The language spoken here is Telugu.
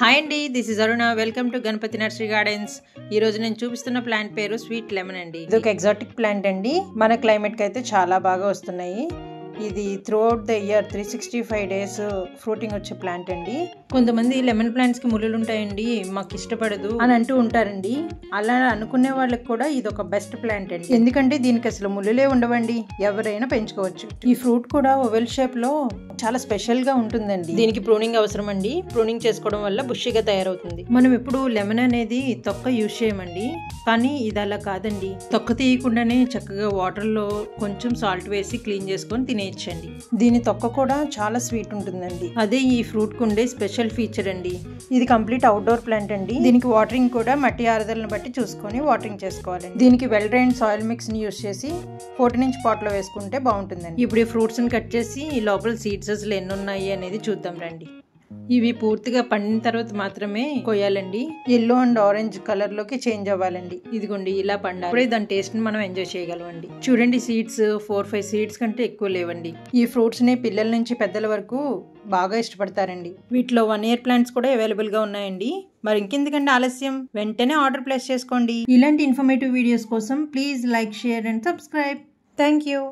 హాయ్ అండి, this is Aruna. Welcome to Ganapathi nursery gardens. ఈ రోజు నేను చూపిస్తున్న ప్లాంట్ పేరు స్వీట్ లెమన్ అండి. ఇది ఒక ఎగ్జాటిక్ ప్లాంట్ అండి. మన క్లైమేట్ కి అయితే చాలా బాగా వస్తున్నాయి. ఇది throughout the year 365 days fruiting వచ్చే ప్లాంట్ అండి. కొంతమంది లెమన్ ప్లాంట్స్ కి ముళ్ళులు ఉంటాయండి, మాకు ఇష్టపడదు అని అంటూ ఉంటారండి. అలా అనుకునే వాళ్ళకి కూడా ఇది ఒక బెస్ట్ ప్లాంట్ అండి. ఎందుకంటే దీనికి అసలు ముళ్ళులే ఉండవండి, ఎవరైనా పెంచుకోవచ్చు. ఈ ఫ్రూట్ కూడా ఓవెల్ షేప్ లో చాలా స్పెషల్ గా ఉంటుందండి. దీనికి ప్రూనింగ్ అవసరం అండి. ప్రూనింగ్ చేసుకోవడం వల్ల బుషిగా తయారవుతుంది. మనం ఎప్పుడు లెమన్ అనేది తొక్క యూజ్ చేయమండి, కానీ ఇది అలా కాదండి. తొక్క తీయకుండానే చక్కగా వాటర్ లో కొంచెం సాల్ట్ వేసి క్లీన్ చేసుకొని తినేయచ్చండి. దీని తొక్క కూడా చాలా స్వీట్ ఉంటుందండి. అదే ఈ ఫ్రూట్ కు ఉండే స్పెషల్ ఫీచర్ అండి. ఇది కంప్లీట్ అవుట్డోర్ ప్లాంట్ అండి. దీనికి వాటరింగ్ కూడా మట్టి ఆరుదలను బట్టి చూసుకొని వాటరింగ్ చేసుకోవాలండి. దీనికి వెల్ డ్రైన్ సాయిల్ మిక్స్ ని యూజ్ చేసి 14-inch పాట్ లో వేసుకుంటే బాగుంటుందండి. ఇప్పుడు ఈ ఫ్రూట్స్ ని కట్ చేసి ఈ లోపల సీడ్స్ అసలు ఎన్ని ఉన్నాయి అనేది చూద్దాం రండి. ఇవి పూర్తిగా పండిన తర్వాత మాత్రమే కొయ్యాలండి. ఎల్లో అండ్ ఆరెంజ్ కలర్ లోకి చేంజ్ అవ్వాలండి. ఇదిగోండి ఇలా పండాలి. అప్పుడే దాని టేస్ట్ ని మనం ఎంజాయ్ చేయగలమండి. చూడండి, సీడ్స్ 4-5 సీడ్స్ కంటే ఎక్కువ లేవండి. ఈ ఫ్రూట్స్ ని పిల్లల నుంచి పెద్దల వరకు బాగా ఇష్టపడతారండి. వీటిలో 1 year ప్లాంట్స్ కూడా అవైలబుల్ గా ఉన్నాయండి. మరి ఇంకెందుకంటే ఆలస్యం, వెంటనే ఆర్డర్ ప్లేస్ చేసుకోండి. ఇలాంటి ఇన్ఫర్మేటివ్ వీడియోస్ కోసం please like, share and subscribe. Thank you.